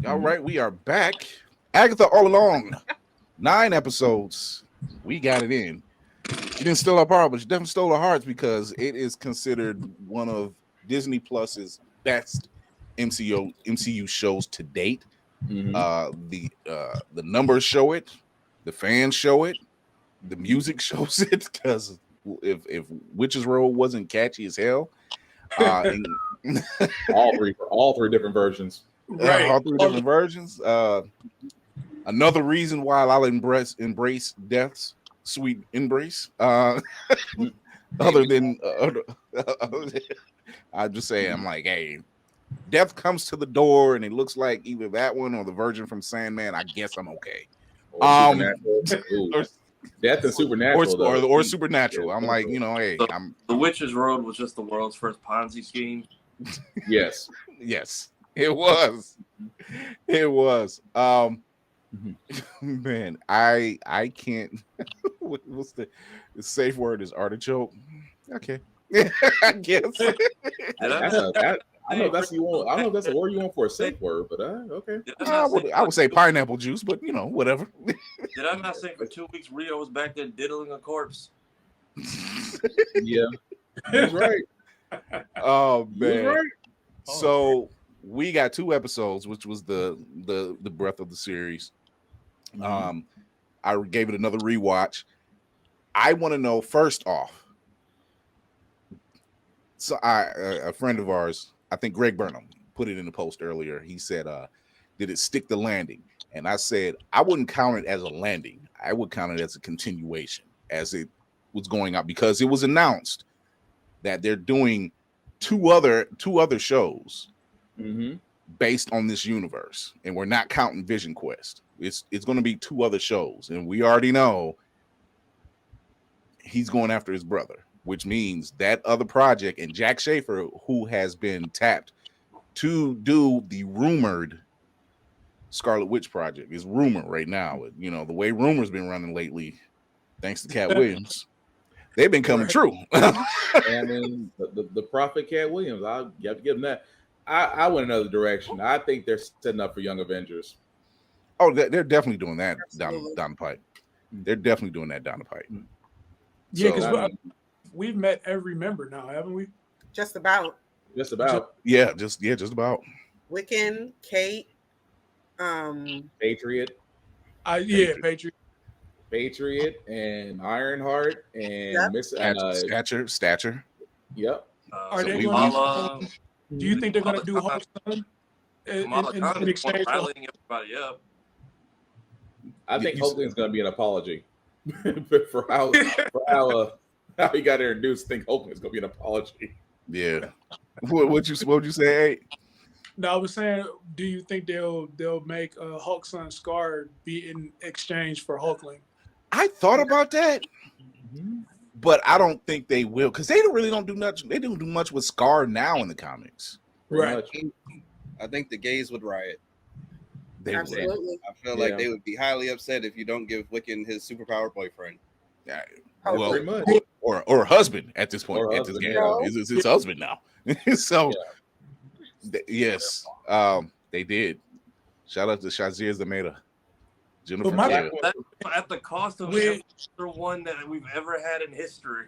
All right, we are back. Agatha all along. 9 episodes. We got it in. She didn't steal our power, but she definitely stole our hearts because it is considered one of Disney Plus's best MCU shows to date. The numbers show it, the fans show it, the music shows it. Because if Witch's Road wasn't catchy as hell, and all three different versions. Right. all 3 different versions. Another reason why I'll embrace Death's sweet embrace. Other than I just say, I'm like, hey, Death comes to the door and it looks like either that one or the Virgin from Sandman. I guess I'm okay. Or Death and Supernatural, or Supernatural. I'm like, hey, The Witch's Road was just the world's first Ponzi scheme. Yes, yes, it was. It was. Man, I can't. What's the safe word? Is artichoke? Okay, I guess. I know that's you want. I don't know if that's a word you want for a safe word, but okay. I would say pineapple juice, but whatever. Did I not say for 2 weeks Rio was back there diddling a corpse? Yeah, that's right. Oh man. Right. So we got 2 episodes, which was the breadth of the series. I gave it another rewatch. I want to know first off. So a friend of ours, I think Greg Burnham, put it in the post earlier. He said, "Did it stick the landing?" And I said, I wouldn't count it as a landing. I would count it as a continuation, as it was going out, because it was announced that they're doing two other shows based on this universe, and we're not counting Vision Quest. It's going to be 2 other shows, and we already know he's going after his brother, which means that other project and Jack Schaefer, who has been tapped to do the rumored Scarlet Witch project, is rumored right now. The way rumors been running lately, thanks to Cat Williams, they've been coming true. I mean, the prophet Cat Williams, you have to give him that. I went another direction. I think they're setting up for Young Avengers. Oh, they're definitely doing that down the pipe. They're definitely doing that down the pipe. Yeah, because we've met every member now, haven't we? Just about. Just about. Just about. Wiccan, Kate, Patriot. Patriot. And Ironheart and Miss Stature. Yep. Are they going? Do you think they're going to do Hulk's son in exchange for everybody up? I think Hulk's going to be an apology for how he got introduced. I think Hulk is going to be an apology. Yeah. What would you say? Hey? No, I was saying, do you think they'll make Hulk's son Scar be in exchange for Hulkling? I thought about that, but I don't think they will, because they don't do much. They don't do much with Scar now in the comics. Right. I think the gays would riot. Absolutely. I feel like they would be highly upset if you don't give Wiccan his superpower boyfriend. Yeah. Well, much. or husband at this point. At this game, yeah. it's his husband now. So yes, they did. Shout out to Shazir Zameda. Jennifer at the cost of every other one that we've ever had in history.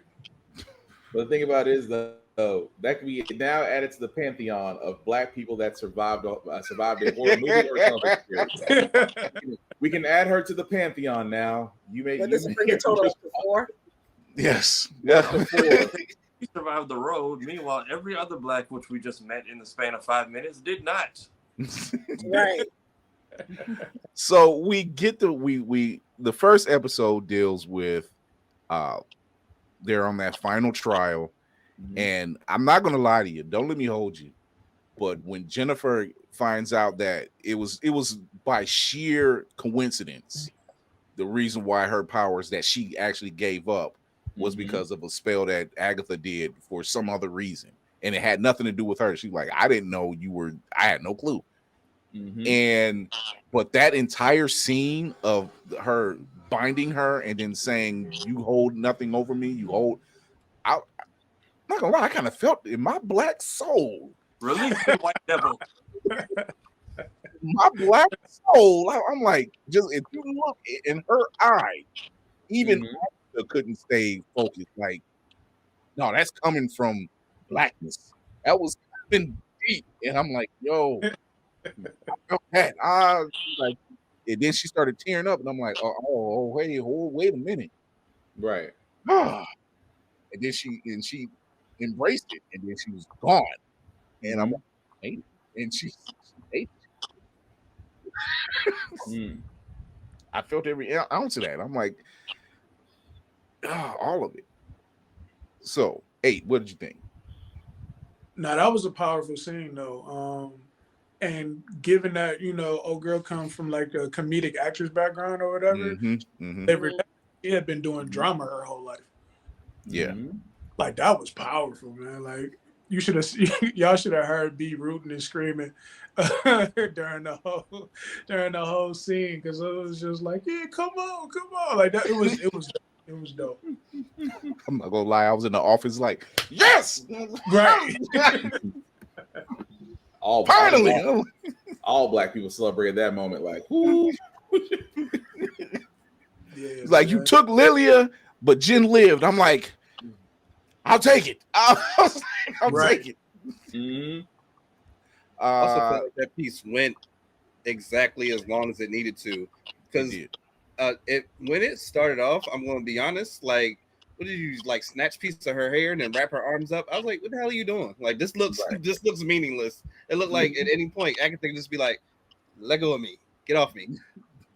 But the thing about it is, though, that can be now added to the pantheon of Black people that survived a horror movie or something. We can add her to the pantheon now. Bring a total of 4. Yes. He survived the road. Meanwhile, every other Black which we just met in the span of 5 minutes did not. Right. So we get the first episode deals with they're on that final trial, and I'm not gonna lie to you, don't let me hold you, but when Jennifer finds out that it was by sheer coincidence, the reason why her powers that she actually gave up was because of a spell that Agatha did for some other reason, and it had nothing to do with her. She's like, I didn't know I had no clue. But that entire scene of her binding her and then saying, you hold nothing over me, I'm not gonna lie, I kind of felt in my Black soul. Release the white devil. my black soul. I'm like, just if you look in her eye, even Agatha couldn't stay focused. Like, no, that's coming from blackness. That was coming deep, and I'm like, yo, I felt that. Like, and then she started tearing up, and I'm like, wait a minute. Right. And then she embraced it, and then she was gone. And I'm like, hey, and she ate it. I felt every ounce of that. I'm like, all of it. So, 8, what did you think? Now that was a powerful scene though. And given that, old girl comes from like a comedic actress background or whatever, she had been doing drama her whole life. Yeah. Like that was powerful, man. Like y'all should have heard B rooting and screaming during the whole scene, because it was just like, yeah, come on. Like that, it was dope. I'm not gonna lie, I was in the office like, yes, right. Finally, all black people celebrated that moment. Like, whoo. It's like, you took Lilia, but Jen lived. I'm like, I'll take it. I'll take it. I also felt like that piece went exactly as long as it needed to, because when it started off, I'm going to be honest, like, what did you like snatch piece of her hair and then wrap her arms up? I was like, what the hell are you doing? Like, this looks meaningless. It looked like at any point Agatha could just be like, let go of me, get off me.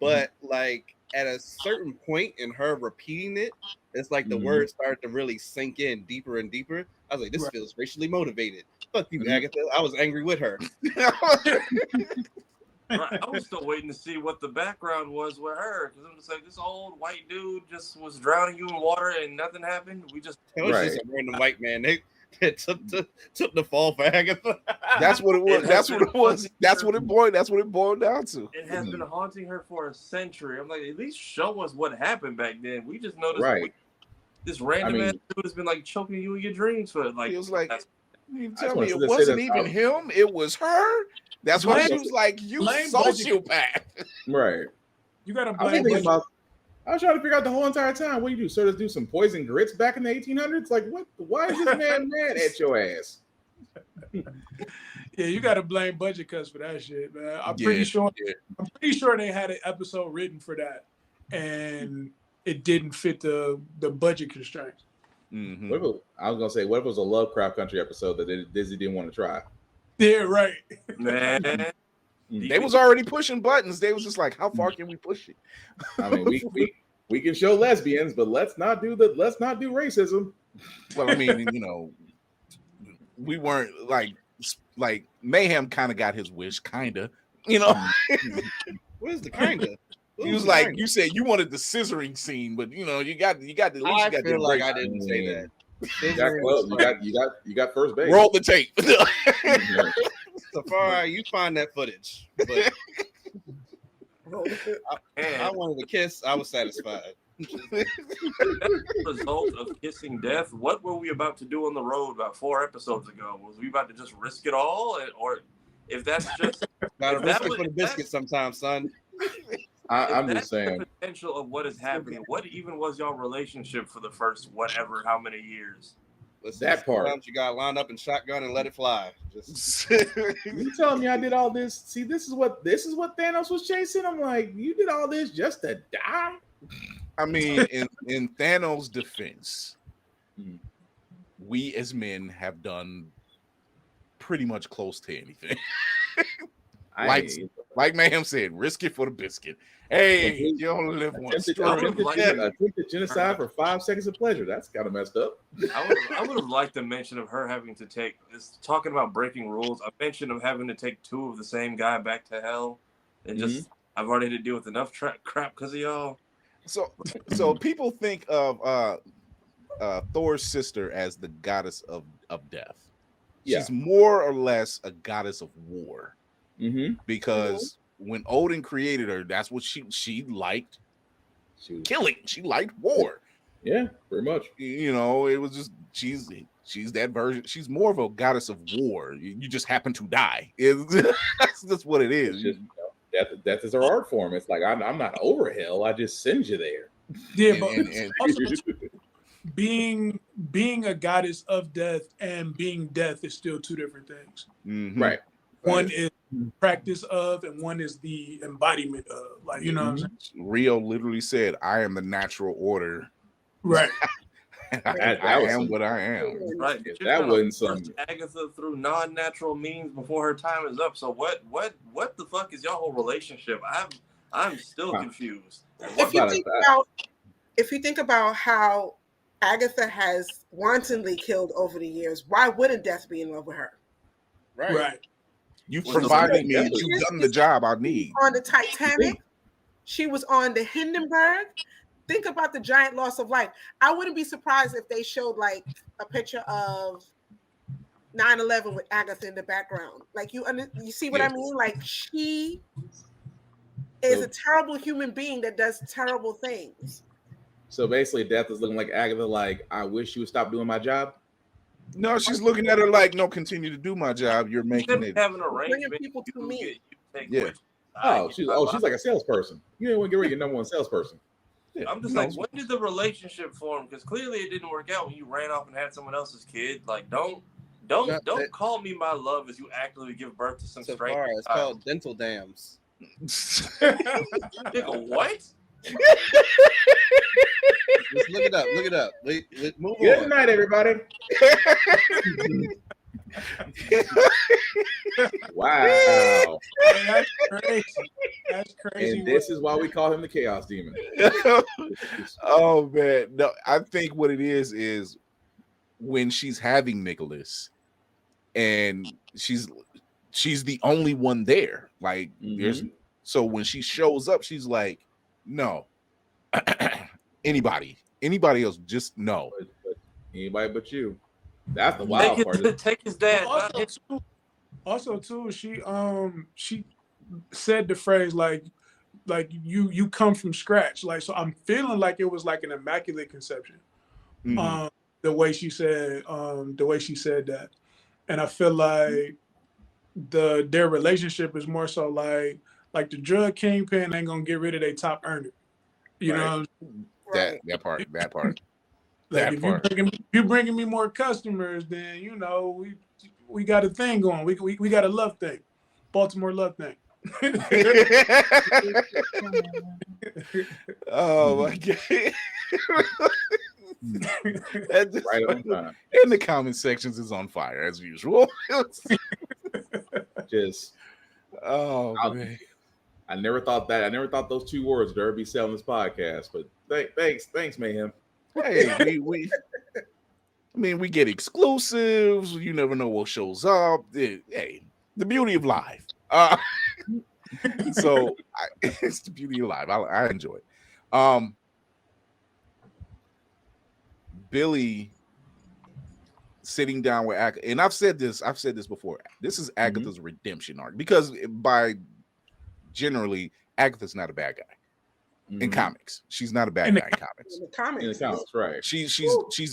But like at a certain point in her repeating it, it's like the words started to really sink in deeper and deeper. I was like, this feels racially motivated. Fuck you, Agatha. I was angry with her. Right. I was still waiting to see what the background was with her, because I'm just like, this old white dude just was drowning you in water and nothing happened. It was just a random white man. They took the fall for Agatha. That's what it was. That's what it boiled down to. It has been haunting her for a century. I'm like, at least show us what happened back then. We just noticed this random ass dude has been like choking you in your dreams for like. He was like, you tell me it wasn't even him, it was her. That's why she was like, you sociopath. Right. You gotta blame. I was trying to figure out the whole entire time. What do you do? Sort of do some poison grits back in the 1800s? Like, what? Why is this man mad at your ass? Yeah, you got to blame budget cuts for that shit, man. I'm pretty sure they had an episode written for that, and it didn't fit the budget constraints. I was gonna say, what if it was a Lovecraft Country episode that Disney didn't want to try? Yeah, right. Man, they was already pushing buttons. They was just like, how far can we push it? I mean, we can show lesbians, but let's not do racism. Well, I mean, we weren't like Mayhem kind of got his wish, kind of. Where's the kind of? He was like, you said you wanted the scissoring scene, but you got the at least I feel like I didn't say that. You got first base. Roll the tape. Safari, you find that footage. But I wanted to kiss. I was satisfied. Result of kissing death. What were we about to do on the road about 4 episodes ago? Was we about to just risk it all, or if that's just gotta risk it for the biscuit sometimes, son? I'm just saying the potential of what is happening. What even was y'all relationship for the first how many years? Listen, that part you got lined up in shotgun and let it fly. Just you telling me I did all this? See, this is what Thanos was chasing. I'm like, you did all this just to die? I mean, in Thanos' defense, we as men have done pretty much close to anything. Like Mayhem said, risk it for the biscuit. Hey, you only live once. Attempted genocide for 5 seconds of pleasure. That's kind of messed up. I would have liked a mention of her having to take talking about breaking rules. A mention of having to take 2 of the same guy back to hell, and just I've already had to deal with enough crap because of y'all. So people think of Thor's sister as the goddess of death. She's more or less a goddess of war. Because when Odin created her, that's what she liked. Killing. She liked war. Yeah, pretty much. It was just she's that version. She's more of a goddess of war. You just happen to die. That's what it is. Death is her art form. It's like I'm not over hell. I just send you there. Yeah, but and also being a goddess of death and being death is still two different things. mhm. Right. One is practice of, and one is the embodiment of. Like, you know what I'm saying? Rio literally said, "I am the natural order. Right. I am what I am." Right. Yeah, You're that gonna wasn't force some. Agatha through non-natural means before her time is up. So what the fuck is y'all whole relationship? I'm still confused. If you think about how Agatha has wantonly killed over the years, why wouldn't Death be in love with her? Right. You've Well, provided me. definitely. You've done the job I need. On the Titanic, she was on the Hindenburg. Think about the giant loss of life. I wouldn't be surprised if they showed like a picture of 9/11 with Agatha in the background. Like you see what I mean? Like she is a terrible human being that does terrible things. So basically, Death is looking like Agatha. Like, I wish you would stop doing my job. No, she's looking at her like, no, continue to do my job. You're making it. Have an Bringing arrangement. people to me. Yeah. She's like a salesperson. You didn't want to get rid of your number one salesperson. Yeah. I'm just like, when did the relationship form? Because clearly it didn't work out when you ran off and had someone else's kid. Like, don't call me my love as you actively give birth to some strange child. It's called dental dams. Nigga, what? Just look it up. Look it up. Move Good on. night, everybody. Wow. That's crazy. That's crazy. And this is why we call him the Chaos Demon. Oh man, no, I think what it is when she's having Nicholas, and she's the only one there. Like there's so when she shows up, she's like, no, anybody else, just no. But anybody but you. That's the wild part. Take his dad. Also, too, she said the phrase like you come from scratch. Like, so I'm feeling like it was like an immaculate conception. Mhm. The way she said that, and I feel like their relationship is more so like the drug kingpin ain't gonna get rid of their top earner. You know that part. Like if you bringing me more customers, then you know we got a thing going. We got a love thing, Baltimore love thing. Oh my god! Right on time. And the comment sections is on fire as usual. Just man. I never thought those two words would ever be said on this podcast. But thanks, Mayhem. Hey, we I mean, we get exclusives. You never know what shows up. Hey, the beauty of life. So it's the beauty of life. I enjoy it. Billy sitting down with Agatha, and I've said this before. This is Agatha's redemption arc, because generally Agatha's not a bad guy. In comics, she's not a bad guy in comics. In the comics, right? She's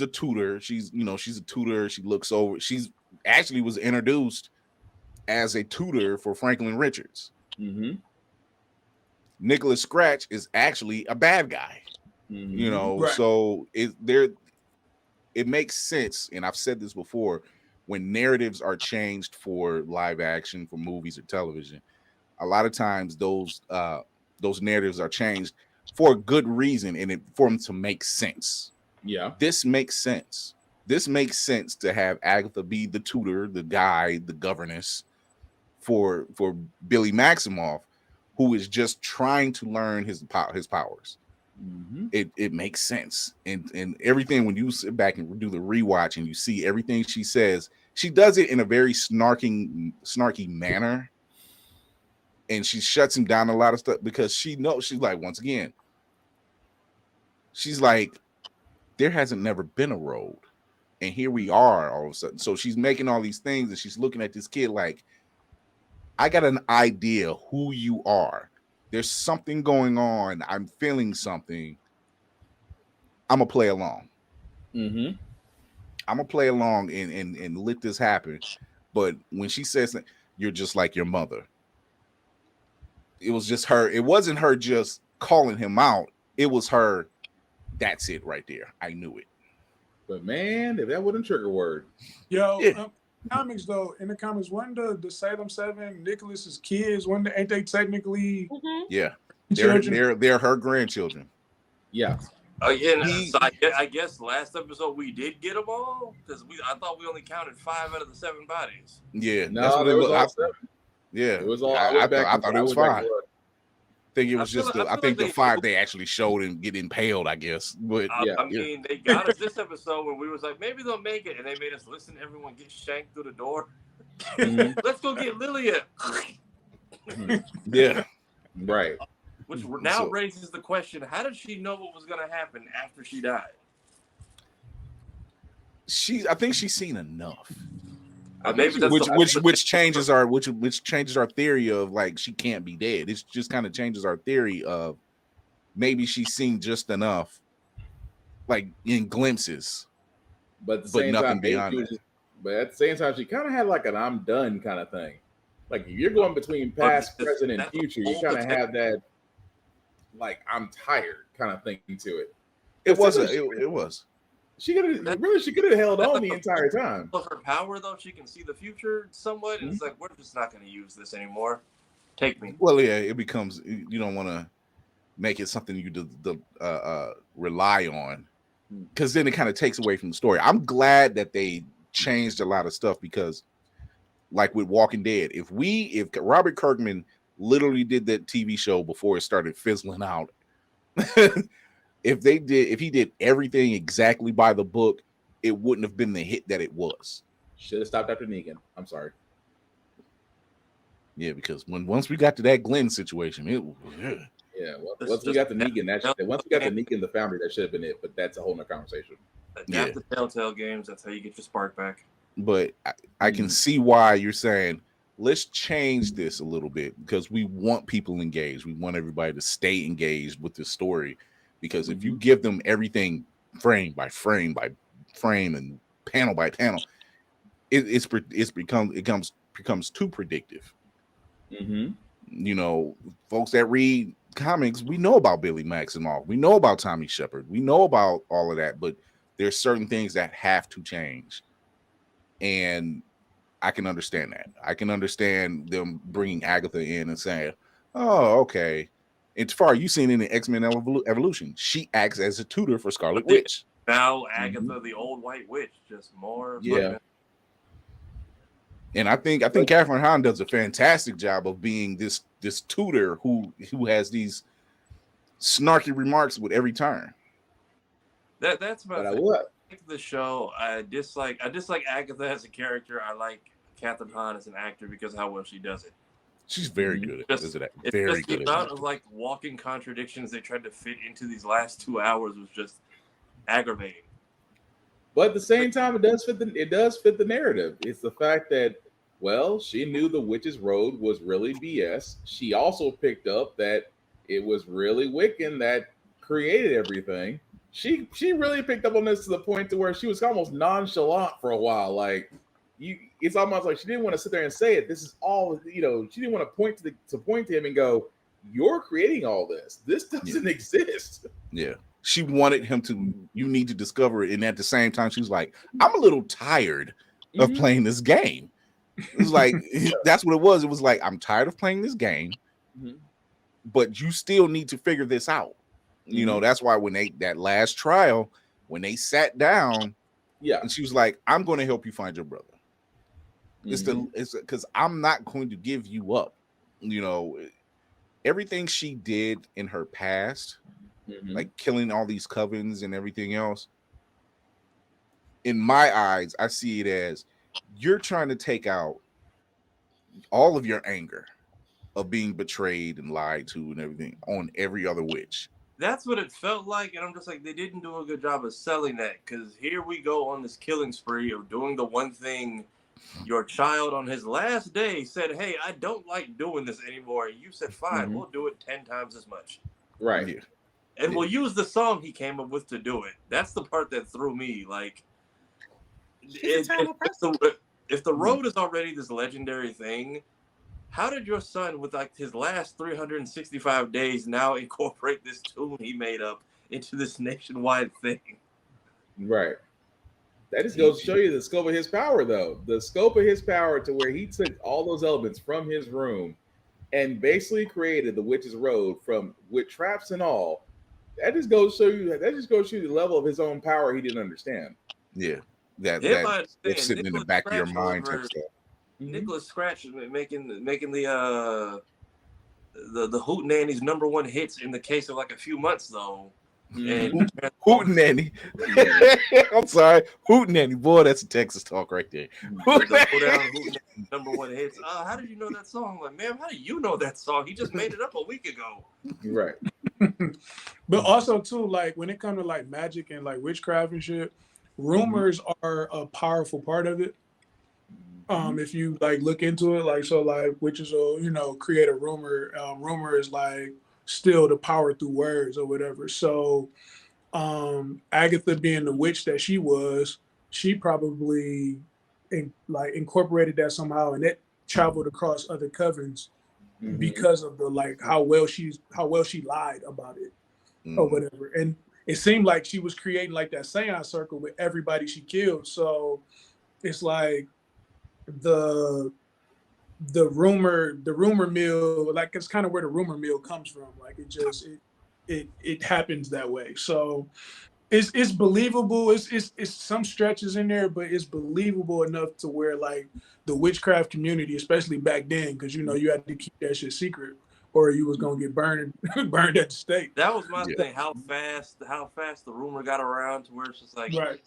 a tutor. She's a tutor. She looks over. She's actually was introduced as a tutor for Franklin Richards. Nicholas Scratch is actually a bad guy. Right. So it makes sense, and I've said this before, when narratives are changed for live action, for movies or television, a lot of times those narratives are changed for a good reason, and for them to make sense. Yeah, this makes sense. This makes sense to have Agatha be the tutor, the guide, the governess for Billy Maximoff, who is just trying to learn his powers. It makes sense, and everything, when you sit back and do the rewatch and you see everything she says, she does it in a very snarky manner. And she shuts him down a lot of stuff because she knows, she's like, once again, she's like, there hasn't never been a road. And here we are all of a sudden. So she's making all these things, and she's looking at this kid like, I got an idea who you are. There's something going on. I'm feeling something. I'm going to play along. I'm going to play along and let this happen. But when she says that, you're just like your mother. it was just her. It wasn't her just calling him out. It was her. That's it right there. I knew it. But man, if that wasn't trigger word. Yo, Yeah. comics though, in the comics, wasn't the Salem 7 Nicholas's kids? Ain't they technically Yeah, children? they're her grandchildren. Yeah. Again, so I guess last episode we did get them all because I thought we only counted 5 out of the 7 bodies. Yeah, No, that's what it it was was. all 7. Yeah, It was all. I thought it was 5. I think it was I feel just like- I think the 5 they actually showed and get impaled, I guess. But I mean, they got us this episode when we was like, maybe they'll make it, and they made us listen to everyone get shanked through the door. Mhm. Let's go get Lilia. yeah, Right. Which now raises the question: how did she know what was going to happen after she died? I think she's seen enough. Maybe that's Which changes our theory of like she can't be dead. It just kind of changes our theory of maybe she's seen just enough, like in glimpses, But at the but same nothing time, beyond Eyeview that. but at the same time, she kind of had like an "I'm done" kind of thing. Like if you're going between past, present, and future, you kind of have that like "I'm tired" kind of thing to it. It was. She could have held on the entire time. of her power, though. She can see the future somewhat, and it's like we're just not going to use this anymore. Take me. Well, yeah, it becomes you don't want to make it something you rely on, because then it kind of takes away from the story. I'm glad that they changed a lot of stuff because, like with Walking Dead, if Robert Kirkman literally did that TV show before it started fizzling out, if he did everything exactly by the book, it wouldn't have been the hit that it was. Should have stopped after Negan. I'm sorry. Yeah, because once we got to that Glenn situation, Once we got to Negan, the Foundry, that should have been it. But that's a whole nother conversation. Adapt the Telltale games. That's how you get your spark back. But I can see why you're saying let's change this a little bit because we want people engaged. We want everybody to stay engaged with this story. Because if you give them everything frame by frame by frame and panel by panel, it becomes too predictive. Mm-hmm. You know, folks that read comics, we know about Billy Maximoff, we know about Tommy Shepard, we know about all of that, but there's certain things that have to change, and I can understand that. I can understand them bringing Agatha in and saying, "Oh, okay." As far as you've seen in the X-Men Evolution, she acts as a tutor for Scarlet Witch. Now Agatha, the old white witch, just more. Yeah. And I think Catherine Hahn does a fantastic job of being this tutor who has these snarky remarks with every turn. That's my But I thing. would. I like the show. I dislike Agatha as a character. I like Catherine Hahn as an actor because of how well she does it. She's very good at it. It's Very just good the amount of like walking contradictions they tried to fit into these last 2 hours was just aggravating. But at the same time, it does fit the narrative. It's the fact that, well, she knew the Witch's Road was really BS. She also picked up that it was really Wiccan that created everything. She really picked up on this to the point to where she was almost nonchalant for a while. Like it's almost like she didn't want to sit there and say it. This is all, she didn't want to point to him and go, "You're creating all this. This doesn't exist." Yeah. She wanted him to, you need to discover it. And at the same time, she was like, I'm a little tired of playing this game. It was like, that's what it was. It was like, I'm tired of playing this game, but you still need to figure this out. You know, that's why when that last trial, when they sat down, and she was like, I'm going to help you find your brother. It's because I'm not going to give you up. You know, everything she did in her past, like killing all these covens and everything else. In my eyes, I see it as you're trying to take out all of your anger of being betrayed and lied to and everything on every other witch. That's what it felt like, and I'm just like, they didn't do a good job of selling that, because here we go on this killing spree of doing the one thing your child on his last day said, "Hey, I don't like doing this anymore." And you said, "Fine, we'll do it 10 times as much." Right. Yeah. And we'll use the song he came up with to do it. That's the part that threw me. Like, if the road is already this legendary thing, how did your son, with like his last 365 days, now incorporate this tune he made up into this nationwide thing? Right. That just goes to show you the scope of his power, though. The scope of his power to where he took all those elements from his room and basically created the Witch's Road from with traps and all. That just goes to show you. That just goes to show you the level of his own power he didn't understand. Yeah, that Him, I that's understand. sitting in the Nicholas back of your Scratch mind over- type stuff. Nicholas Scratch making the Hootenanny's #1 hits in the case of like a few months though. And Hootenanny. I'm sorry, Hootenanny. Boy, that's a Texas talk right there. Hootenanny #1 hits. How did you know that song? I'm like, man, how do you know that song? He just made it up a week ago. Right. But also too, like when it comes to like magic and like witchcraft and shit, rumors are a powerful part of it. If you like look into it, like so, like witches will create a rumor. Rumor is like still the power through words or whatever. So, Agatha being the witch that she was, she probably incorporated that somehow, and it traveled across other covens because of the like how well she lied about it or whatever. And it seemed like she was creating like that seance circle with everybody she killed. So it's like the rumor mill, like it's kind of where the rumor mill comes from. Like it happens that way. So it's believable. It's some stretches in there, but it's believable enough to where like the witchcraft community, especially back then, because you had to keep that shit secret or you was gonna get burned at the stake. That was my thing. How fast the rumor got around to where it's just like, right.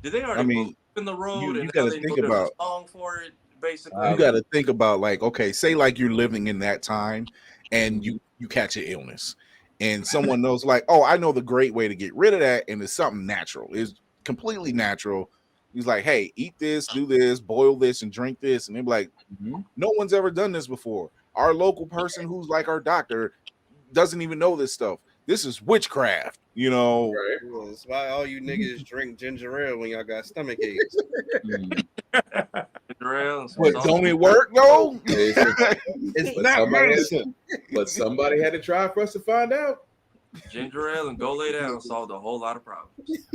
Did they already believe in the road you and gotta now they think know there's about a song for it? Basically, you got to think about like, okay, say like you're living in that time and you catch an illness and someone knows like, oh, I know the great way to get rid of that, and it's something natural. It's completely natural. He's like, hey, eat this, do this, boil this, and drink this, and they're like, no one's ever done this before. Our local person who's like our doctor doesn't even know this stuff. This is witchcraft, Right. That's why all you niggas drink ginger ale when y'all got stomach aches. But don't it work though? It's But not medicine. But somebody had to try for us to find out. Ginger ale and go lay down solved a whole lot of problems.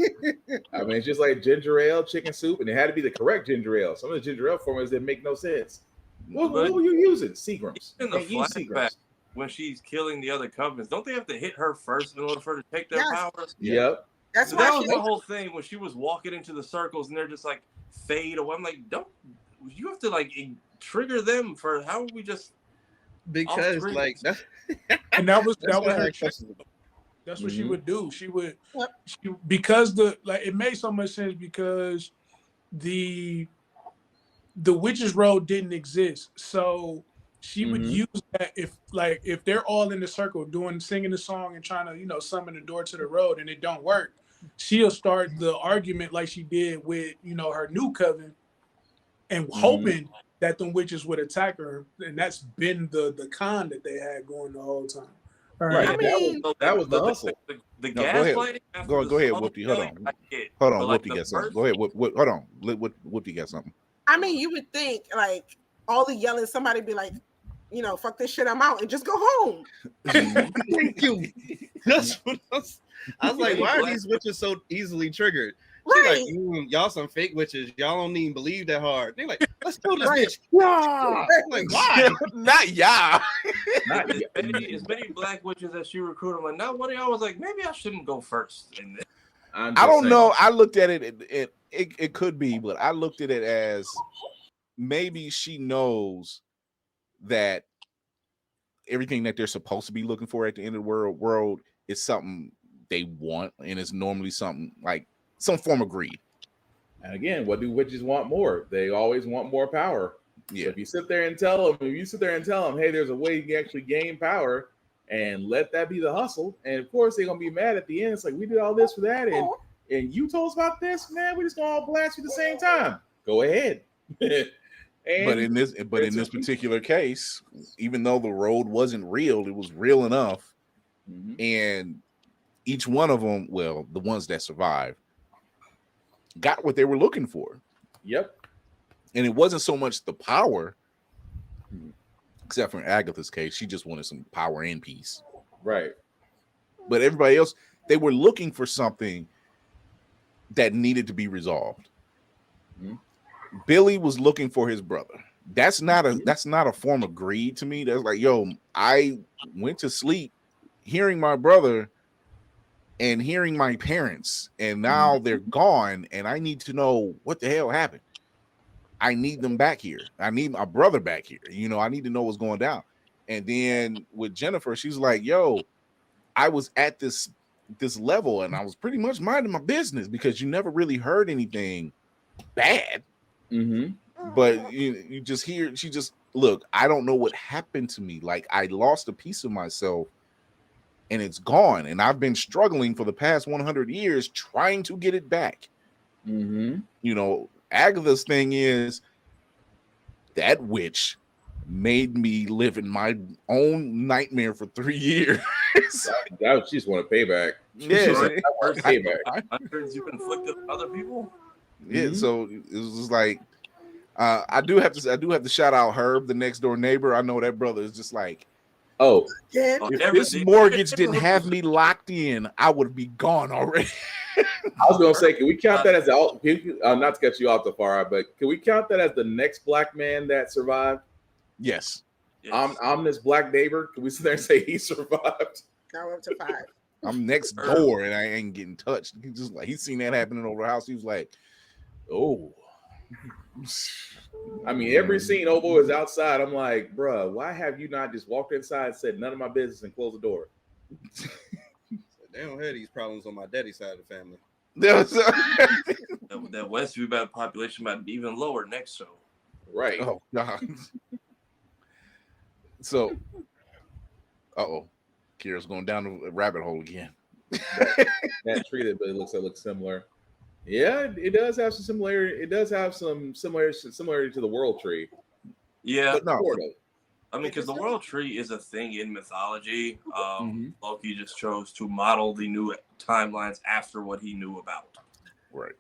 I mean, it's just like ginger ale, chicken soup, and it had to be the correct ginger ale. Some of the ginger ale formulas that make no sense. What were you using? Seagrams. In the Can't use flashback, when she's killing the other covens, don't they have to hit her first in order for her to take their powers? Yep. That's So why that was the whole thing when she was walking into the circles and they're just like fade away. I'm like, you have to like trigger them for how we just because like that, and that was her her trick. That's what she would do. She because it made so much sense because the Witch's Road didn't exist. So she would use that if they're all in the circle singing the song and trying to, summon the door to the road and it don't work, she'll start the argument like she did with, her new coven and hoping that them witches would attack her. And that's been the con that they had going the whole time. Right. I mean, that was the hustle. The No, gaslighting. Go ahead, Whoopty. Hold on, Whoopty got something. Go ahead, hold on. Whoopty got something. I mean, you would think like all the yelling, somebody be like, fuck this shit, I'm out, and just go home. Thank you. That's what I was like, why are these witches so easily triggered? Right. Like, y'all some fake witches. Y'all don't even believe that hard. They're like, let's kill this Right. bitch. Yeah. Like, why? Not y'all. As many black witches as she recruited, I'm like, now one of y'all was like, maybe I shouldn't go first. I don't know. I looked at it. It could be, but I looked at it as maybe she knows that everything that they're supposed to be looking for at the end of the world is something they want, and it's normally something like some form of greed. And again, what do witches want more? They always want more power. Yeah. So if you sit there and tell them, hey, there's a way you can actually gain power, and let that be the hustle. And of course, they're gonna be mad at the end. It's like, we did all this for that, and you told us about this, man. We just gonna all blast you at the same time. Go ahead. But in this particular case, even though the road wasn't real, it was real enough, and each one of them, well, the ones that survived, got what they were looking for. Yep. And it wasn't so much the power except for Agatha's case, she just wanted some power and peace. Right. But everybody else, they were looking for something that needed to be resolved. Mhm. Billy was looking for his brother. That's not a form of greed to me. That's like, yo, I went to sleep hearing my brother and hearing my parents, and now they're gone, and I need to know what the hell happened. I need them back here. I need my brother back here. You know, I need to know what's going down. And then with Jennifer, she's like, yo, I was at this level and I was pretty much minding my business because you never really heard anything bad. But you just hear, she just, look, I don't know what happened to me. Like, I lost a piece of myself and it's gone. And I've been struggling for the past 100 years trying to get it back. You know, Agatha's thing is that witch made me live in my own nightmare for 3 years. That she just want to pay back. Yeah, Hundreds you've inflicted on other people. Yeah, so it was just like, I do have to shout out Herb, the next door neighbor. I know that brother is just like, oh, if this mortgage didn't have me locked in, I would be gone already. I was gonna say, can we count that as not to cut you off the far, but can we count that as the next black man that survived? Yes. I'm this black neighbor. Can we sit there and say he survived? Now we're up to 5. I'm next door and I ain't getting touched. He just like, he's seen that happening over the house. He was like, oh. I mean, every scene Obo is outside. I'm like, bruh, why have you not just walked inside and said none of my business and closed the door? They don't have these problems on my daddy's side of the family. That Westview population might be even lower next show. Right. Oh God. So, Kira's going down the rabbit hole again. That tree, but it looks similar. Yeah, it does have some similarity. It does have some similarity to the world tree. Yeah, but no. I mean, because the world tree is a thing in mythology. Loki just chose to model the new timelines after what he knew about. Right.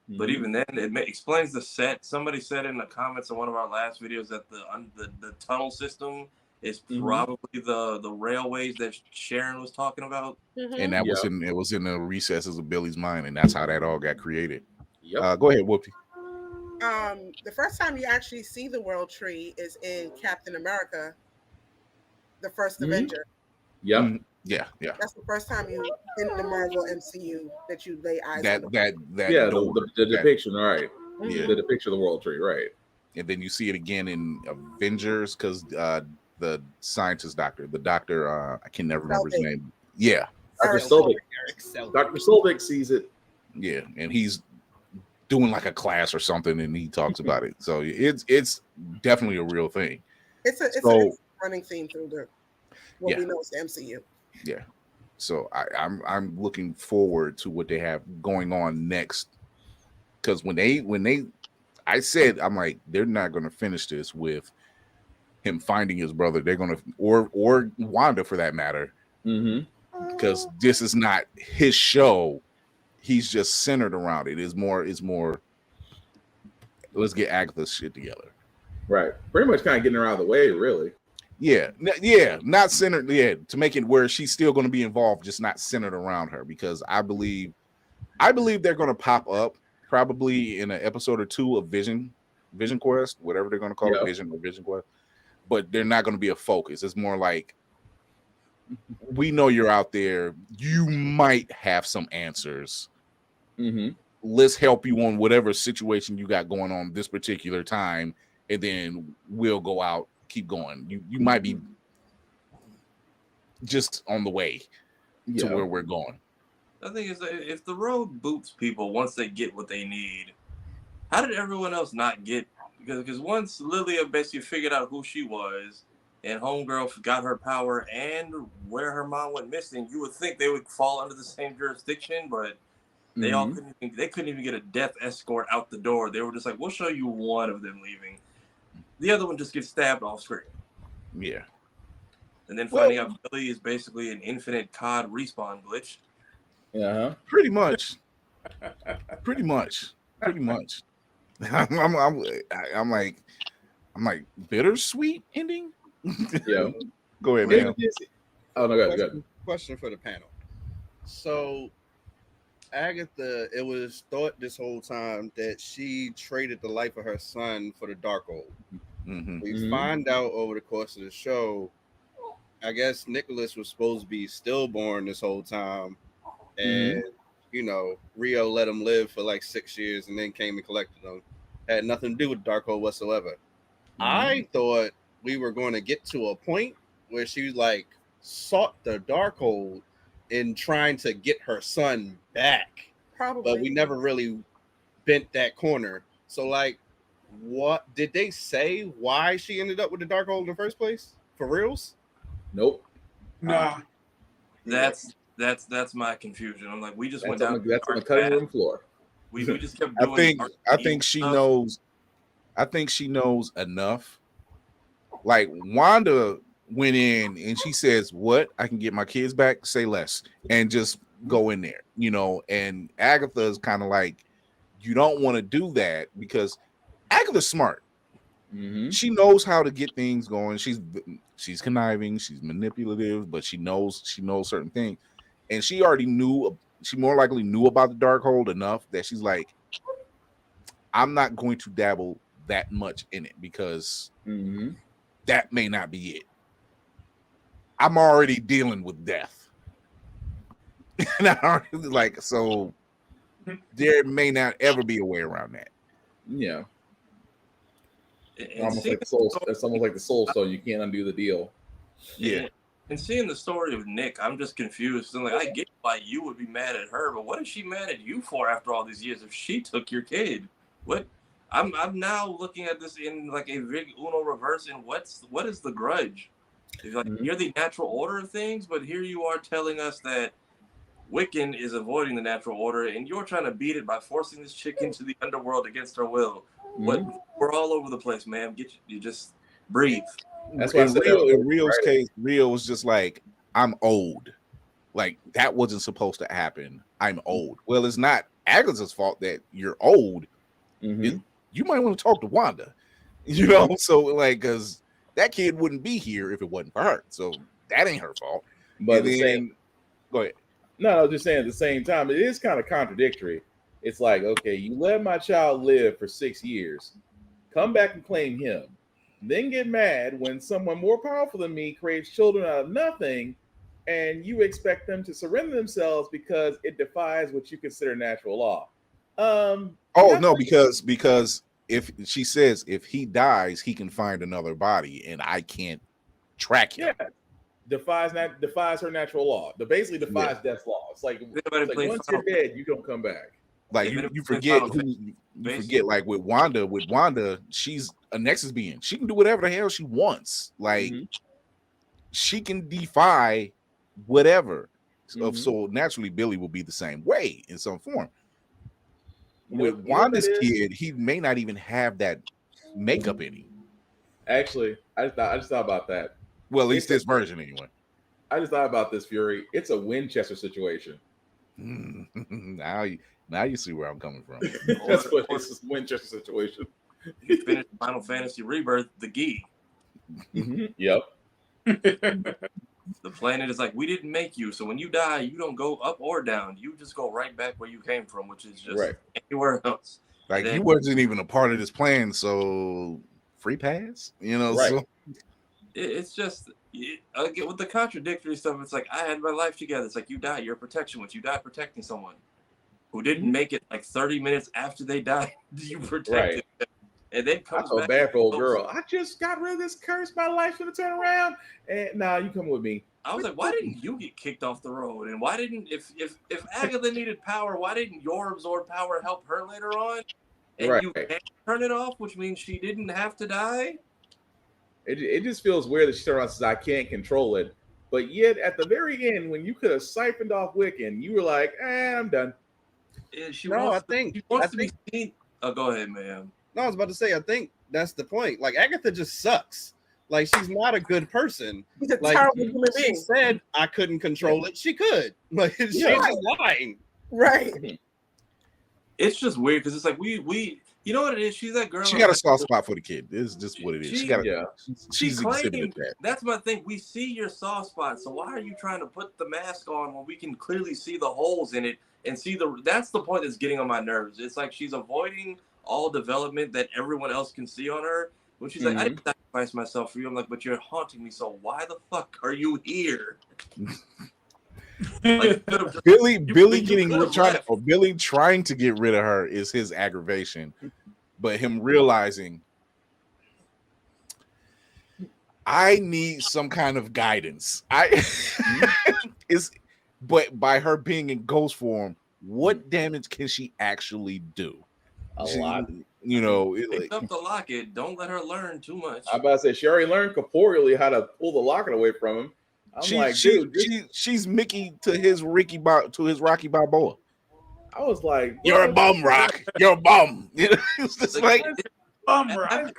But even then, it explains the set. Somebody said in the comments on one of our last videos that the tunnel system is probably the railways that Sharon was talking about. And that was in the recesses of Billy's mind, and that's how that all got created. Yep. Go ahead, Whoopty. The first time you actually see the world tree is in Captain America, the first Avenger. Yep. Yeah. That's the first time you in the Marvel MCU that you lay eyes on. The depiction, right? Yeah, the depiction of the world tree, right? And then you see it again in Avengers because the scientist doctor, I can never remember his name. Yeah, Dr. Solvik sees it. Yeah, and he's doing like a class or something, and he talks about it. So it's definitely a real thing. It's a running theme through what we know is the MCU. Yeah. So I'm looking forward to what they have going on next. Because I said, I'm like, they're not going to finish this with him finding his brother. They're going to, or Wanda for that matter, because this is not his show. He's just centered around it. It's more. Let's get Agatha's shit together. Right. Pretty much kind of getting her out of the way, really. Yeah, not centered. Yeah, to make it where she's still going to be involved, just not centered around her. Because I believe they're going to pop up probably in an episode or two of Vision Quest, whatever they're going to call it, Vision or Vision Quest. But they're not going to be a focus. It's more like, we know you're out there. You might have some answers. Let's help you on whatever situation you got going on this particular time, and then we'll go out. Keep going. You might be just on the way to where we're going. The thing is, if the road boots people once they get what they need, how did everyone else not get? Because once Lilia basically figured out who she was, and Homegirl got her power and where her mom went missing, you would think they would fall under the same jurisdiction, but they all couldn't even get a death escort out the door. They were just like, we'll show you one of them leaving. The other one just gets stabbed off screen. Yeah. And then finding out Billy is basically an infinite COD respawn glitch. Pretty much. I'm like bittersweet ending. Yeah. Go ahead, Maybe man. Oh no, go ahead. Question for the panel. So Agatha, it was thought this whole time that she traded the life of her son for the Darkhold. Mm-hmm. We find out over the course of the show, I guess Nicholas was supposed to be stillborn this whole time, and you know, Rio let him live for like 6 years and then came and collected him. Had nothing to do with Darkhold whatsoever. I thought we were going to get to a point where she like sought the Darkhold in trying to get her son back. Probably. But we never really bent that corner. So like, what did they say why she ended up with the Darkhold in the first place? For reals? Nope. Nah. That's my confusion. I'm like, we just went down. That's on the cutting room floor. We just kept doing. I think she knows. I think she knows enough. Like Wanda went in and she says, "What? I can get my kids back. Say less," and just go in there, you know. And Agatha is kind of like, you don't want to do that because Agatha's smart. She knows how to get things going. She's conniving, she's manipulative, but she knows certain things, and she already knew. She more likely knew about the Darkhold enough that she's like, I'm not going to dabble that much in it because that may not be it. I'm already dealing with death, and I already like so. There may not ever be a way around that. Yeah. Almost like the soul. It's almost like the soul stone. You can't undo the deal. Yeah. And seeing the story of Nick, I'm just confused. I'm like, I get why you would be mad at her, but what is she mad at you for after all these years? If she took your kid, what? I'm now looking at this in like a big Uno reverse. And what is the grudge? Like, you're the natural order of things, but here you are telling us that Wiccan is avoiding the natural order, and you're trying to beat it by forcing this chick into the underworld against her will. What? We're all over the place, man. You just breathe. That's why in Rio's case, Rio was just like, I'm old. Like, that wasn't supposed to happen. I'm old. Well, it's not Agatha's fault that you're old. You might want to talk to Wanda. You know, so like, because that kid wouldn't be here if it wasn't for her. So that ain't her fault. But go ahead. No, I was just saying at the same time, it is kind of contradictory. It's like, okay, you let my child live for 6 years, come back and claim him, then get mad when someone more powerful than me creates children out of nothing, and you expect them to surrender themselves because it defies what you consider natural law. No, because if she says if he dies, he can find another body, and I can't track him. Yeah. Defies her natural law. Basically defies death's law. It's like once you're dead, you don't come back. Like you forget like with Wanda, she's a Nexus being. She can do whatever the hell she wants. Like she can defy whatever. So naturally Billy will be the same way in some form. With Wanda's kid, he may not even have that makeup in him. Actually, I just thought about that. Well, at least this version anyway. I just thought about this, Fury. It's a Winchester situation. Now you see where I'm coming from. That's what this is, Winchester situation. You finished Final Fantasy Rebirth, the Gi. Yep. The planet is like, we didn't make you, so when you die, you don't go up or down. You just go right back where you came from, which is just anywhere else. Like you wasn't even a part of this plan, so free pass, you know. Right. So it's just with the contradictory stuff. It's like I had my life together. It's like you die, you're protection. Once you die protecting someone who didn't make it like 30 minutes after they died, you protected them. And then comes I felt bad for old girl. I just got rid of this curse. My life's gonna turn around. And nah, you come with me. I was like, why didn't you get kicked off the road? And why didn't if Agatha needed power, why didn't your absorbed power help her later on? And you can't turn it off, which means she didn't have to die. It just feels weird that she turned around and says, I can't control it. But yet at the very end, when you could have siphoned off Wiccan, you were like, I'm done. I think to be seen. Oh, go ahead, ma'am. No, I was about to say, I think that's the point. Like, Agatha just sucks. Like, she's not a good person. She's a like, terrible human being. She said I couldn't control it. She could. Like, she's just lying. Right. It's just weird because it's like we you know what it is. She's that girl. She got a soft spot for the kid. This is just what it is. She got. She's exhibited that. That's my thing. We see your soft spot, so why are you trying to put the mask on when we can clearly see the holes in it and see the? That's the point that's getting on my nerves. It's like she's avoiding all development that everyone else can see on her. When she's like, I didn't sacrifice myself for you. I'm like, but you're haunting me. So why the fuck are you here? Like, Billy trying to get rid of her is his aggravation, but him realizing I need some kind of guidance. But by her being in ghost form, what damage can she actually do? A lot. You know, pick up the locket. Don't let her learn too much. I'm about to say she already learned corporeally how to pull the locket away from him. She's Mickey to his Rocky Balboa. I was like, "You're a bum, Rock. You're a bum." It's just like bum, Rock.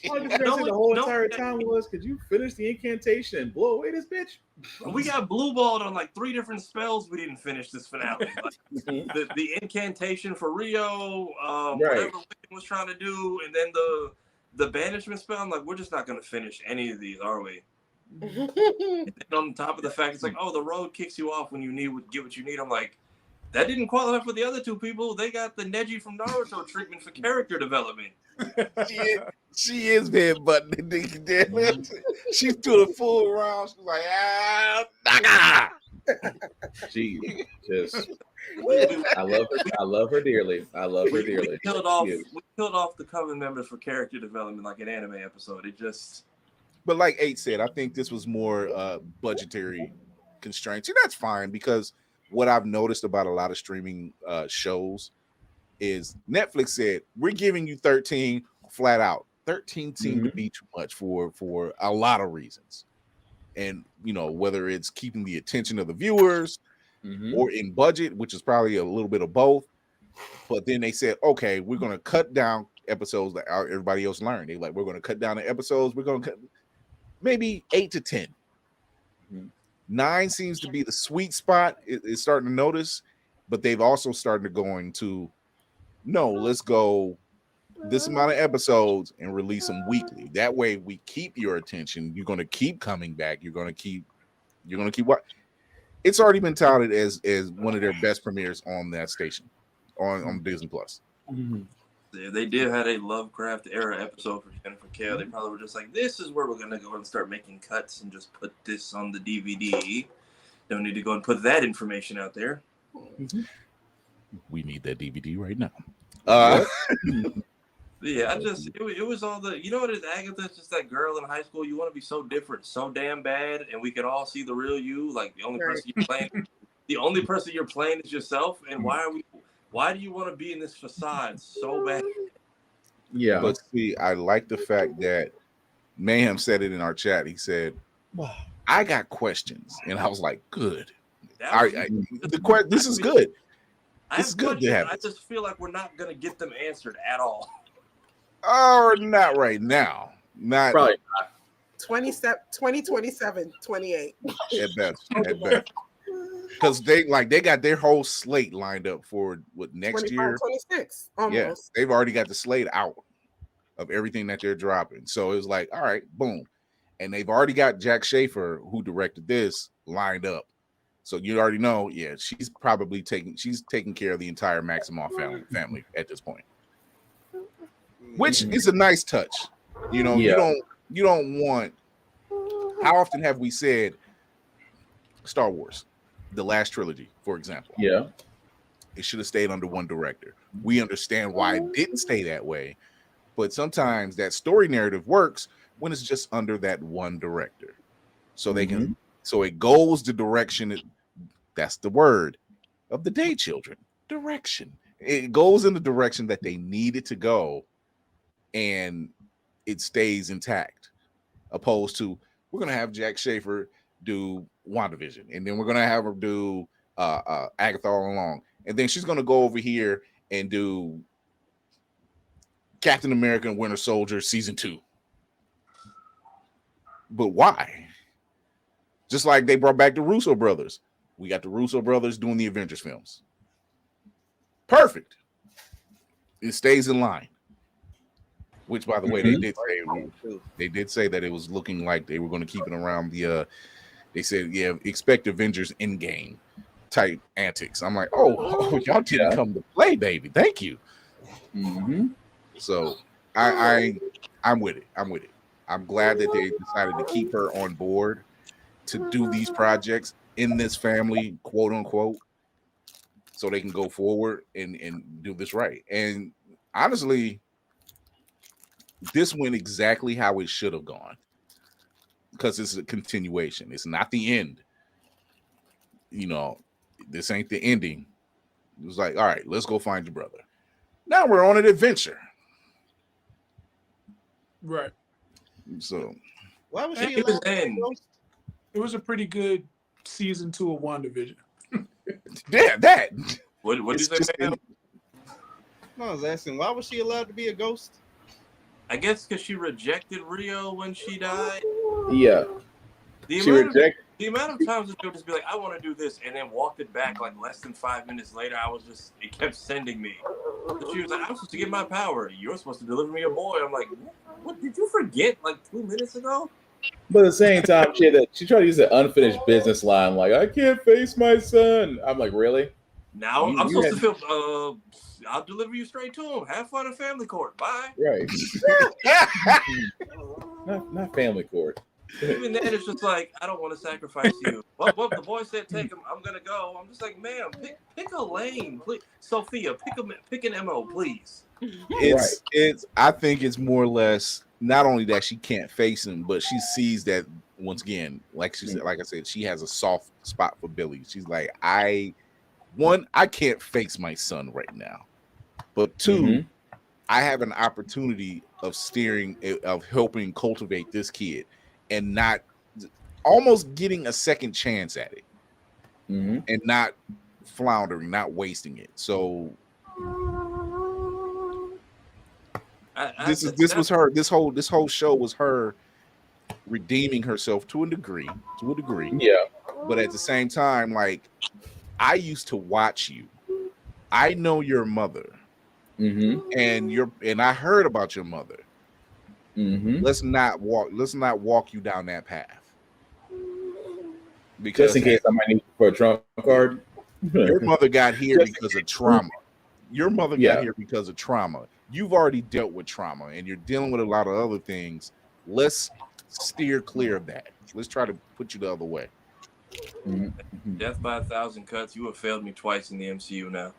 All I the whole entire time was, could you finish the incantation and blow away this bitch? We got blue balled on like 3 different spells. We didn't finish this finale. Like, the incantation for Rio, whatever Wiccan was trying to do, and then the banishment spell. I'm like, we're just not going to finish any of these, are we? And then on top of the fact, it's like, oh, the road kicks you off when you get what you need. I'm like, that didn't qualify for the other 2 people. They got the Neji from Naruto treatment for character development. She is bad, but she's doing a full round. She's like, naga. She just, I love her dearly. We killed off the Coven members for character development like an anime episode. It just. But like 8 said, I think this was more budgetary constraints, and that's fine because what I've noticed about a lot of streaming shows is Netflix said we're giving you 13 flat out. 13 seemed to be too much for a lot of reasons, and you know whether it's keeping the attention of the viewers or in budget, which is probably a little bit of both. But then they said, okay, we're going to cut down episodes that everybody else learned. They like we're going to cut down the episodes. We're going to cut maybe 8 to 10. 9 seems to be the sweet spot. It's starting to notice, but they've also started going to no, let's go this amount of episodes and release them weekly. That way we keep your attention. You're going to keep coming back. You're going to keep what it's already been touted as one of their best premieres on that station on Disney Plus. They did have a Lovecraft era episode for Jennifer Kale. They probably were just like, this is where we're going to go and start making cuts and just put this on the DVD. Don't need to go and put that information out there. We need that DVD right now. Yeah, it was all the, you know what it is, Agatha? It's just that girl in high school. You want to be so different, so damn bad, and we can all see the real you. Like the only person you're playing is yourself. And why do you want to be in this facade so bad? Yeah. But see, I like the fact that Mayhem said it in our chat. He said, I got questions. And I was like, good. This is good. This is good to have. I just feel like we're not going to get them answered at all. Or not right now. Probably not. 2027, 28. At best. Because they got their whole slate lined up for what next year? 26. Almost. Yeah, they've already got the slate out of everything that they're dropping. So it was like, all right, boom. And they've already got Jack Schaefer, who directed this, lined up. So you already know, yeah, she's taking care of the entire Maximoff family at this point. Which is a nice touch. You know, you don't want. How often have we said Star Wars, the last trilogy, for example? Yeah. It should have stayed under one director. We understand why it didn't stay that way, but sometimes that story narrative works when it's just under that one director. So they can, so it goes the direction, that's the word of the day, children. Direction. It goes in the direction that they need it to go, and it stays intact. Opposed to, we're gonna have Jack Schaefer do WandaVision, and then we're gonna have her do Agatha all along, and then she's gonna go over here and do Captain America and Winter Soldier season 2. But why? Just like they brought back the Russo brothers. We got the Russo brothers doing the Avengers films. Perfect. it stays in line. Which, by the way, Mhm. they did say that it was looking like they were going to keep it around the. They said, yeah, expect Avengers Endgame type antics. I'm like, oh, y'all didn't come to play, baby. Thank you. Mm-hmm. So I'm with it. I'm with it. I'm glad that they decided to keep her on board to do these projects in this family, quote unquote, so they can go forward and do this right. And honestly, this went exactly how it should have gone because it's a continuation. It's not the end. You know, this ain't the ending. It was like, all right, let's go find your brother. Now we're on an adventure. Right. So Why was And she even allowed to be a then- ghost? It was a pretty good season 2 of WandaVision. yeah, that. What did you It's say, just- ma'am? No, I was asking, why was she allowed to be a ghost? I guess because she rejected Rio when she died. Yeah. The She amount, of, rejected. the amount of times that she would just be like, I want to do this, and then walked it back like less than 5 minutes later, it kept sending me. But she was like, I'm supposed to get my power. You're supposed to deliver me a boy. I'm like, what did you forget like 2 minutes ago? But at the same time, she tried to use an unfinished business line, like, I can't face my son. I'm like, really? Now You- I'm you supposed to feel, I'll deliver you straight to him. Have fun in family court. Bye. Right. not family court. Even then, it's just like, I don't want to sacrifice you. Well, the boy said, take him. I'm going to go. I'm just like, ma'am, pick a lane, please. Sophia, pick an MO, please. It's I think it's more or less not only that she can't face him, but she sees that once again, like she said, like I said, she has a soft spot for Billy. She's like, I can't face my son right now. But two, I have an opportunity of helping cultivate this kid and not almost getting a second chance at it and not floundering, not wasting it. So this was her. This whole show was her redeeming herself to a degree. Yeah. But at the same time, like, I used to watch you. I know your mother. And I heard about your mother. Let's not walk you down that path. Because Just in case I might need for a trump card. your mother got here Just because of trauma. Your mother got here because of trauma. You've already dealt with trauma and you're dealing with a lot of other things. Let's steer clear of that. Let's try to put you the other way. Death by 1,000 cuts. You have failed me twice in the MCU now.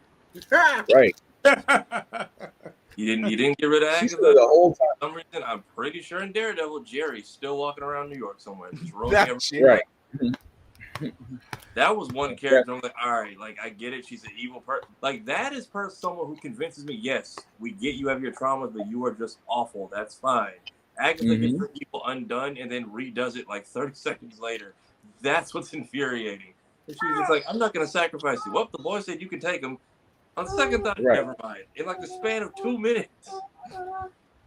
Right. You didn't get rid of She's Agatha the whole time. for some reason. I'm pretty sure in Daredevil, Jerry's still walking around New York somewhere. Just rolling That's Right. That was one character. I'm like, all right, like I get it. She's an evil person. Like that is someone who convinces me. Yes, we get you have your traumas, but you are just awful. That's fine. Agatha gets her evil undone and then redoes it like 30 seconds later. That's what's infuriating. And she's just like, I'm not going to sacrifice you. Well, the boy said you can take him. On second thought, never mind. In like the span of 2 minutes.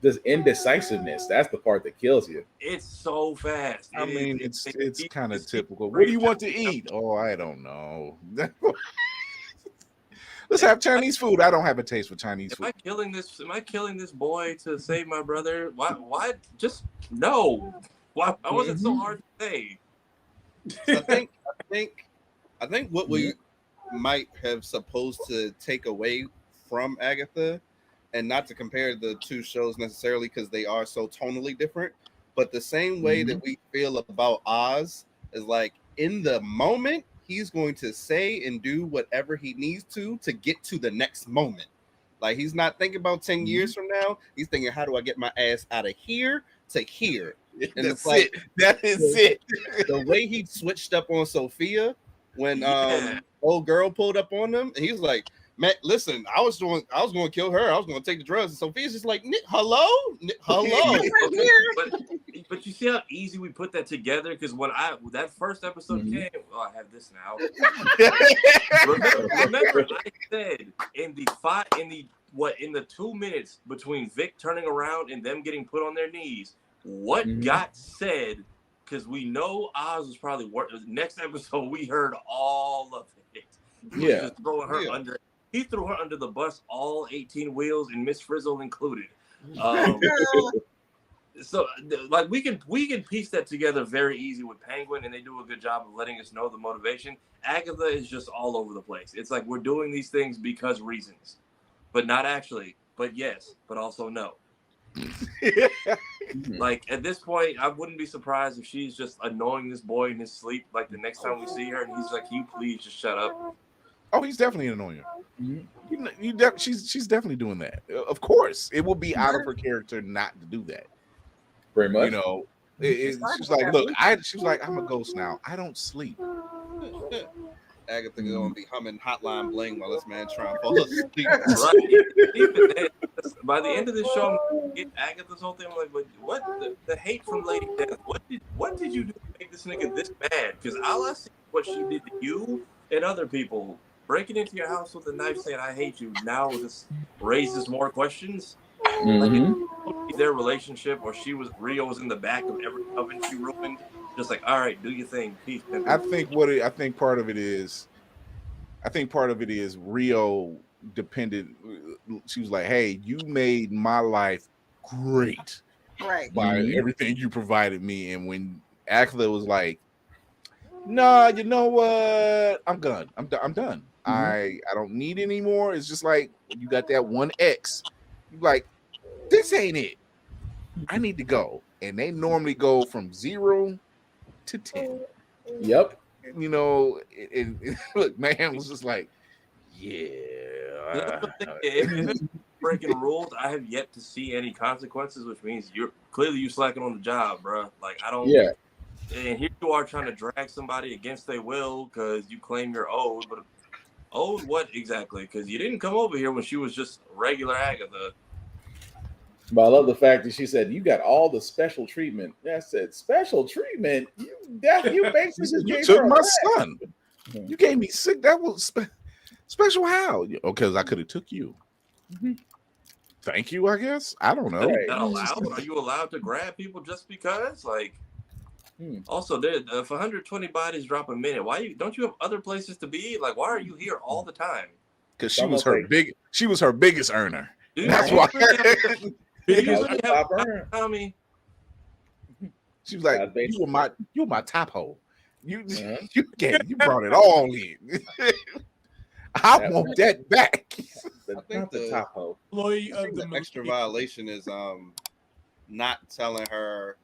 This indecisiveness, that's the part that kills you. It's so fast. I mean, it's kind of typical. What do you want to eat? Oh, I don't know. Let's have Chinese food. I don't have a taste for Chinese food. Am I killing this boy to save my brother? Why? Just no. Why was it so hard to say? I think what we might have supposed to take away from Agatha, and not to compare the two shows necessarily because they are so tonally different, but the same way that we feel about Oz is like in the moment he's going to say and do whatever he needs to get to the next moment. Like he's not thinking about 10 years from now. He's thinking, how do I get my ass out of here to here? And That's it. That is it. The way he switched up on Sophia when old girl pulled up on them, and he was like, man, listen, I was going to kill her. I was going to take the drugs. And Sophia's just like, hello. But you see how easy we put that together? Because when that first episode came, I have this now. remember I said in the 2 minutes between Vic turning around and them getting put on their knees, what got said? Because we know Oz was probably next episode. We heard all of it. Just throwing her under. he threw her under the bus, all 18 wheels and Miss Frizzle included. So like we can piece that together very easy with Penguin, and they do a good job of letting us know the motivation. Agatha is just all over the place. It's like we're doing these things because reasons, but not actually. But yes, but also no. Like at this point, I wouldn't be surprised if she's just annoying this boy in his sleep. Like the next time we see her, and he's like, "Can you please just shut up?" Oh, he's definitely annoying her. She's definitely doing that. Of course, it will be out of her character not to do that. Very much. You know, she's like, look, she's like, I'm a ghost now. I don't sleep. Agatha gonna be humming Hotline Bling while this man trying to fall asleep. Right. By the end of the show, I'm get Agatha's whole thing. I'm like, but what the hate from Lady Death? What did you do to make this nigga this bad? Because all I see is what she did to you and other people. Breaking into your house with a knife, saying "I hate you." Now this raises more questions. Like their relationship, or Rio was in the back of every oven she ruined. Just like, all right, do your thing, peace. I think part of it is Rio depended. She was like, "Hey, you made my life great, Right. by everything you provided me." And when Agatha was like, "Nah, you know what? I'm done. I'm done. I don't need any more." It's just like you got that one X. You like, this ain't it. I need to go. And they normally go from 0 to 10. Yep. You know, and look, man was just like, yeah. If it's breaking rules, I have yet to see any consequences, which means you're clearly slacking on the job, bro. Like I don't. Yeah. And here you are trying to drag somebody against their will because you claim you're owed, but owed what exactly? Because you didn't come over here when she was just regular Agatha. But I love the fact that she said, "You got all the special treatment." I said, "Special treatment? You basically just You gave took her a my rat." son. You gave me sick. That was special. How? Because I could have took you. Thank you. I guess. I don't know. Right. Not allowed? Are you allowed to grab people just because? Like, also, if 120 bodies drop a minute, don't you have other places to be? Like, why are you here all the time? Because she was her biggest earner. That's why. Tommy. She was like, "You were my top hole. You brought it all in. I want that back." I think the top hole. The extra violation is not telling her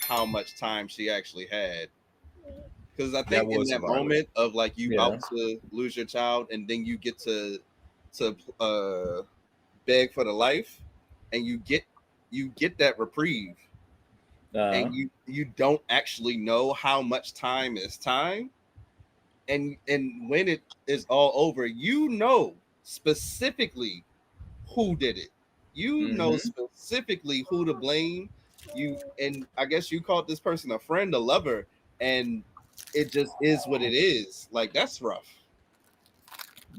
how much time she actually had. Because I think in that moment of like you about to lose your child and then you get to beg for the life and you get that reprieve and you don't actually know how much time is time, and when it is all over, you know specifically who did it. You know specifically who to blame. And I guess you called this person a friend, a lover, and it just is what it is. Like, that's rough.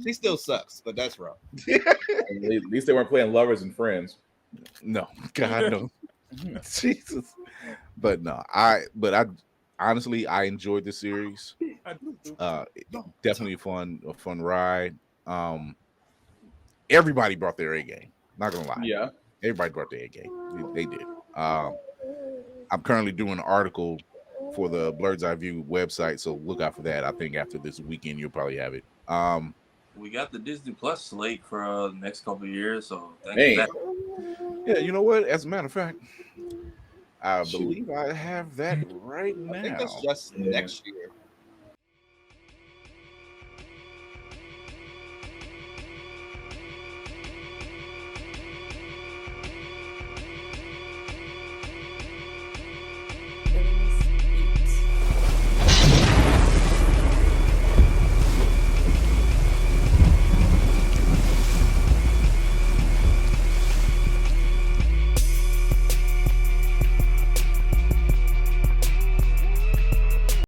She still sucks, but that's rough. At least they weren't playing lovers and friends. No, God no. Jesus. But no, I honestly I enjoyed the series. Definitely a fun ride. Everybody brought their A game. Not gonna lie. Yeah. Everybody brought their A game. They did. I'm currently doing an article for the Blurred's Eye View website, so look out for that. I think after this weekend you'll probably have it. We got the Disney Plus slate for the next couple of years, so thank you. Yeah, you know what? As a matter of fact, I believe I have that right now. I think that's just next year.